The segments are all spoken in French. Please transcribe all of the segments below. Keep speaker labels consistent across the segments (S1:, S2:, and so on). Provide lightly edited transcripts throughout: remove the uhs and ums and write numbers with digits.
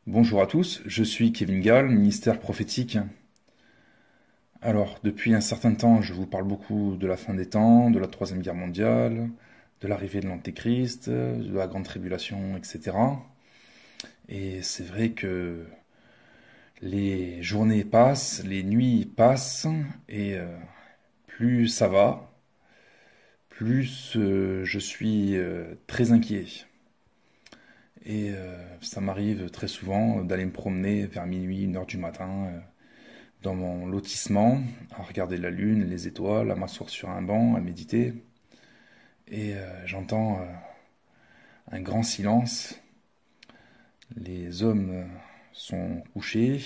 S1: Bonjour à tous, je suis Kevin Gall, ministère prophétique. Alors, depuis un certain temps, je vous parle beaucoup de la fin des temps, de la Troisième Guerre mondiale, de l'arrivée de l'Antéchrist, de la Grande Tribulation, etc. Et c'est vrai que les journées passent, les nuits passent, et plus ça va, plus je suis très inquiet. Et ça m'arrive très souvent d'aller me promener vers minuit, 1 heure du matin, dans mon lotissement, à regarder la lune, les étoiles, à m'asseoir sur un banc, à méditer. Et j'entends un grand silence. Les hommes sont couchés.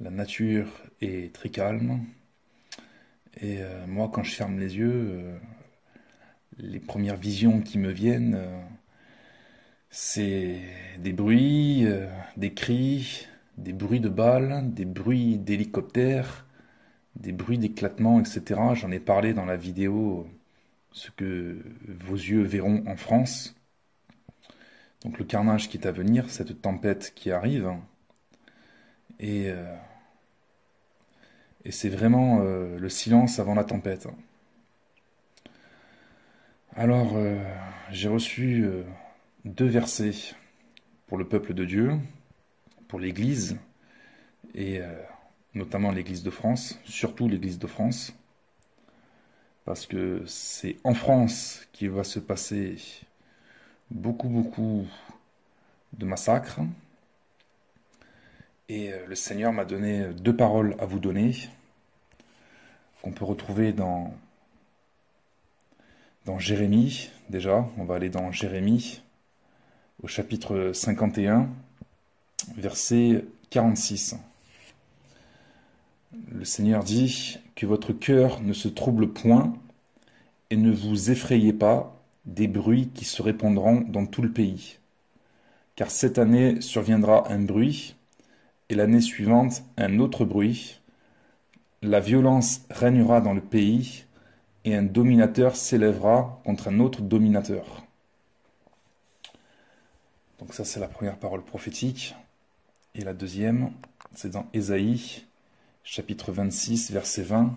S1: La nature est très calme. Et moi, quand je ferme les yeux, les premières visions qui me viennent, c'est des bruits, des cris, des bruits de balles, des bruits d'hélicoptères, des bruits d'éclatement, etc. J'en ai parlé dans la vidéo ce que vos yeux verront en France. Donc le carnage qui est à venir, cette tempête qui arrive. Et, euh, et c'est vraiment le silence avant la tempête. Alors, j'ai reçu deux versets pour le peuple de Dieu, pour l'Église, et notamment l'Église de France, surtout l'Église de France, parce que c'est en France qu'il va se passer beaucoup de massacres. Et le Seigneur m'a donné deux paroles à vous donner, qu'on peut retrouver dans Jérémie. Déjà, on va aller dans Jérémie, au chapitre 51, verset 46. Le Seigneur dit que votre cœur ne se trouble point et ne vous effrayez pas des bruits qui se répandront dans tout le pays. Car cette année surviendra un bruit, et l'année suivante un autre bruit. La violence régnera dans le pays, et un dominateur s'élèvera contre un autre dominateur. Donc ça, c'est la première parole prophétique. Et la deuxième, c'est dans Ésaïe, chapitre 26, verset 20.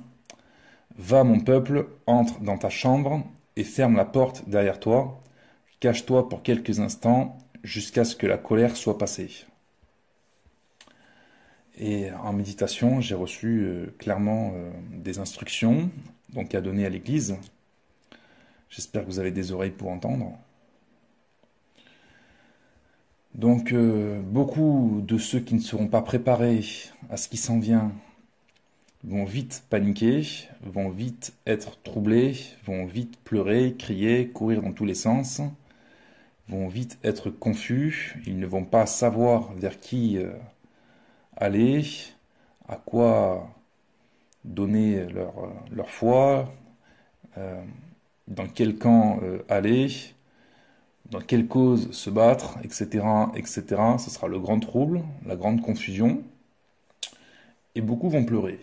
S1: Va, mon peuple, entre dans ta chambre et ferme la porte derrière toi. Cache-toi pour quelques instants jusqu'à ce que la colère soit passée. Et en méditation, j'ai reçu clairement des instructions donc à donner à l'Église. J'espère que vous avez des oreilles pour entendre. Donc beaucoup de ceux qui ne seront pas préparés à ce qui s'en vient vont vite paniquer, vont vite être troublés, vont vite pleurer, crier, courir dans tous les sens, vont vite être confus, ils ne vont pas savoir vers qui aller, à quoi donner leur foi, dans quel camp aller, dans quelle cause se battre, etc., etc. Ce sera le grand trouble, la grande confusion, et beaucoup vont pleurer.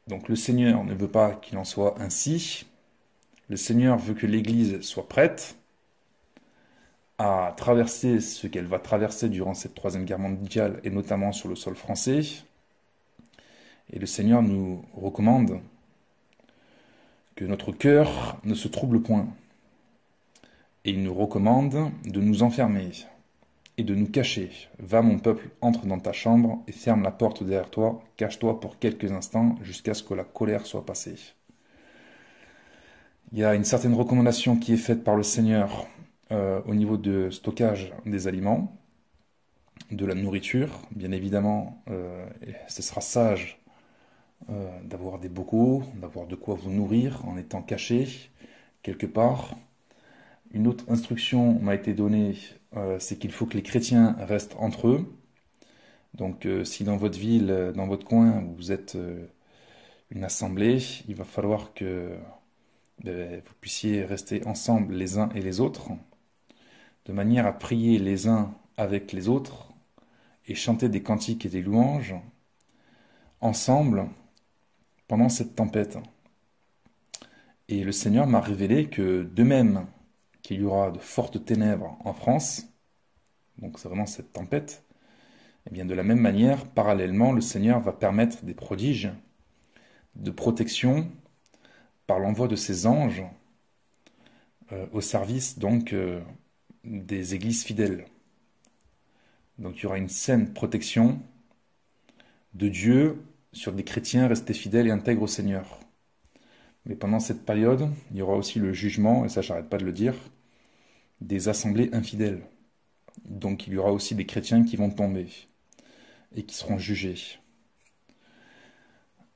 S1: Donc le Seigneur ne veut pas qu'il en soit ainsi. Le Seigneur veut que l'Église soit prête à traverser ce qu'elle va traverser durant cette troisième guerre mondiale, et notamment sur le sol français. Et le Seigneur nous recommande que notre cœur ne se trouble point. Et il nous recommande de nous enfermer et de nous cacher. Va, mon peuple, entre dans ta chambre et ferme la porte derrière toi. Cache-toi pour quelques instants jusqu'à ce que la colère soit passée. Il y a une certaine recommandation qui est faite par le Seigneur au niveau de stockage des aliments, de la nourriture. Bien évidemment, ce sera sage d'avoir des bocaux, d'avoir de quoi vous nourrir en étant caché quelque part. Une autre instruction m'a été donnée, c'est qu'il faut que les chrétiens restent entre eux. Donc si dans votre ville, dans votre coin, vous êtes une assemblée, il va falloir que vous puissiez rester ensemble les uns et les autres, de manière à prier les uns avec les autres et chanter des cantiques et des louanges ensemble pendant cette tempête. Et le Seigneur m'a révélé que de même qu'il y aura de fortes ténèbres en France, donc c'est vraiment cette tempête, et bien de la même manière, parallèlement, le Seigneur va permettre des prodiges de protection par l'envoi de ses anges au service donc des églises fidèles. Donc il y aura une saine protection de Dieu sur des chrétiens restés fidèles et intègres au Seigneur. Mais pendant cette période, il y aura aussi le jugement, et ça j'arrête pas de le dire, des assemblées infidèles. Donc il y aura aussi des chrétiens qui vont tomber et qui seront jugés.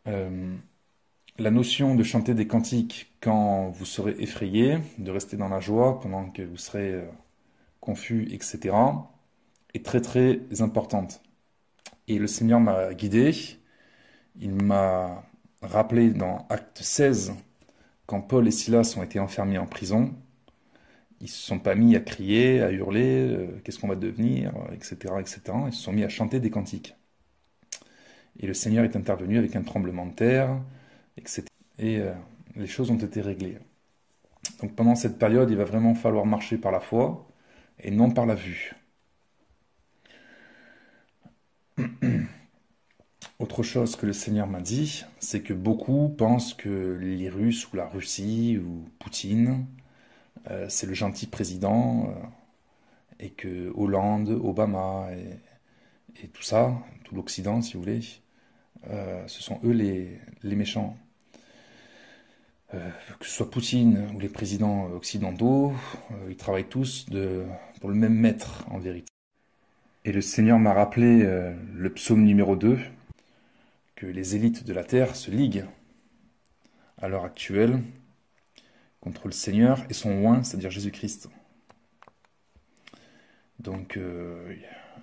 S1: La notion de chanter des cantiques quand vous serez effrayé, de rester dans la joie pendant que vous serez confus, etc., est très très importante. Et le Seigneur m'a guidé, il m'a rappelé dans Acte 16, quand Paul et Silas ont été enfermés en prison, ils ne se sont pas mis à crier, à hurler, qu'est-ce qu'on va devenir, etc., etc. Ils se sont mis à chanter des cantiques. Et le Seigneur est intervenu avec un tremblement de terre, etc. Et les choses ont été réglées. Donc pendant cette période, il va vraiment falloir marcher par la foi et non par la vue. Autre chose que le Seigneur m'a dit, c'est que beaucoup pensent que les Russes ou la Russie ou Poutine, c'est le gentil président et que Hollande, Obama et tout ça, tout l'Occident si vous voulez, ce sont eux les méchants. Que ce soit Poutine ou les présidents occidentaux, ils travaillent tous pour le même maître en vérité. Et le Seigneur m'a rappelé le psaume numéro 2, que les élites de la terre se liguent à l'heure actuelle contre le Seigneur et son oint, c'est-à-dire Jésus-Christ. Donc,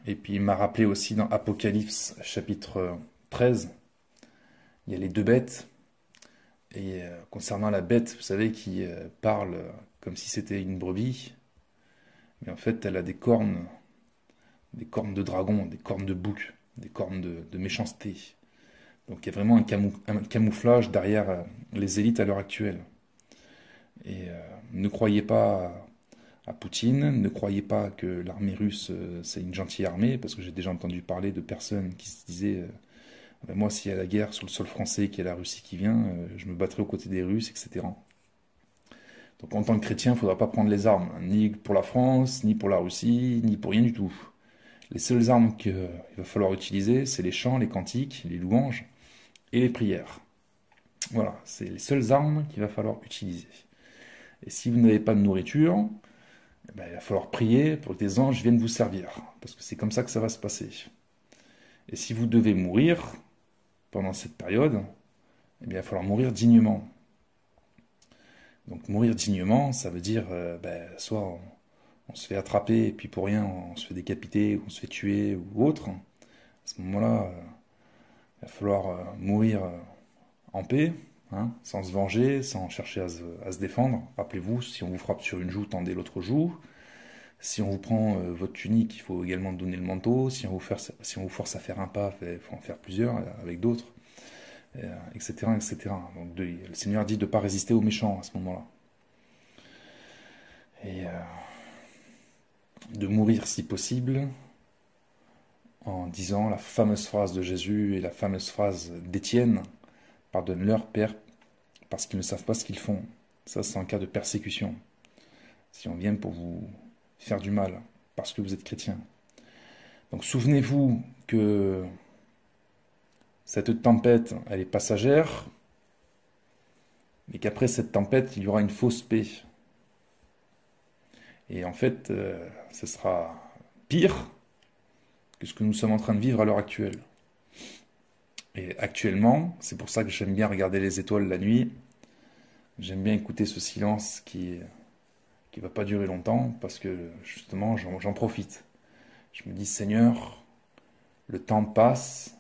S1: et puis il m'a rappelé aussi dans Apocalypse chapitre 13, il y a les deux bêtes. Et concernant la bête, vous savez, qui parle comme si c'était une brebis, mais en fait elle a des cornes de dragon, des cornes de bouc, des cornes de méchanceté. Donc il y a vraiment un camouflage derrière les élites à l'heure actuelle. Et ne croyez pas à Poutine, ne croyez pas que l'armée russe c'est une gentille armée, parce que j'ai déjà entendu parler de personnes qui se disaient moi s'il y a la guerre sur le sol français, qu'il y a la Russie qui vient, je me battrai aux côtés des Russes, etc. Donc en tant que chrétien, il ne faudra pas prendre les armes, ni pour la France, ni pour la Russie, ni pour rien du tout. Les seules armes qu'il va falloir utiliser, c'est les chants, les cantiques, les louanges et les prières. Voilà, c'est les seules armes qu'il va falloir utiliser. Et si vous n'avez pas de nourriture, eh ben, il va falloir prier pour que des anges viennent vous servir, parce que c'est comme ça que ça va se passer. Et si vous devez mourir pendant cette période, eh bien, il va falloir mourir dignement. Donc mourir dignement, ça veut dire soit on se fait attraper et puis pour rien on se fait décapiter, ou on se fait tuer ou autre. À ce moment-là, il va falloir mourir en paix, hein, sans se venger, sans chercher à se défendre. Rappelez-vous, si on vous frappe sur une joue, tendez l'autre joue. Si on vous prend votre tunique, il faut également donner le manteau. Si on vous force à faire un pas, il faut en faire plusieurs avec d'autres, etc., etc. Donc le Seigneur dit de ne pas résister aux méchants à ce moment-là. Et de mourir si possible en disant la fameuse phrase de Jésus et la fameuse phrase d'Étienne, pardonne-leur, Père, parce qu'ils ne savent pas ce qu'ils font. Ça, c'est en cas de persécution. Si on vient pour vous faire du mal, parce que vous êtes chrétien. Donc souvenez-vous que cette tempête, elle est passagère, mais qu'après cette tempête, il y aura une fausse paix. Et en fait, ce sera pire que ce que nous sommes en train de vivre à l'heure actuelle. Et actuellement, c'est pour ça que j'aime bien regarder les étoiles la nuit. J'aime bien écouter ce silence qui va pas durer longtemps, parce que justement, j'en profite. Je me dis, Seigneur, le temps passe,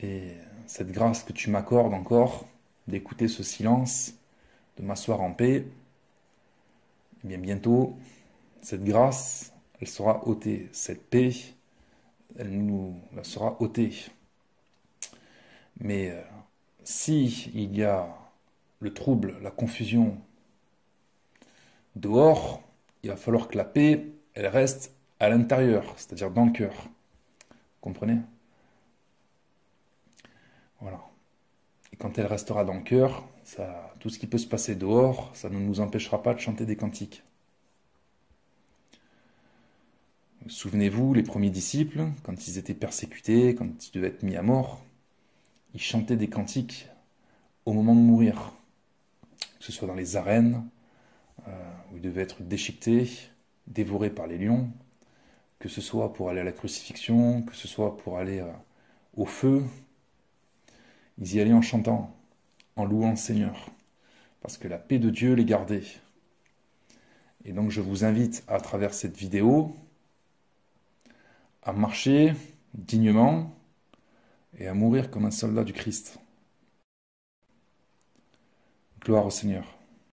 S1: et cette grâce que tu m'accordes encore, d'écouter ce silence, de m'asseoir en paix, eh bien bientôt, cette grâce, elle sera ôtée. Cette paix, elle nous la sera ôtée. Mais si il y a le trouble, la confusion dehors, il va falloir que la paix, elle reste à l'intérieur, c'est-à-dire dans le cœur. Comprenez? Voilà. Et quand elle restera dans le cœur, ça, tout ce qui peut se passer dehors, ça ne nous empêchera pas de chanter des cantiques. Souvenez-vous, les premiers disciples, quand ils étaient persécutés, quand ils devaient être mis à mort, ils chantaient des cantiques au moment de mourir, que ce soit dans les arènes, où ils devaient être déchiquetés, dévorés par les lions, que ce soit pour aller à la crucifixion, que ce soit pour aller au feu. Ils y allaient en chantant, en louant le Seigneur, parce que la paix de Dieu les gardait. Et donc je vous invite à travers cette vidéo à marcher dignement et à mourir comme un soldat du Christ. Gloire au Seigneur.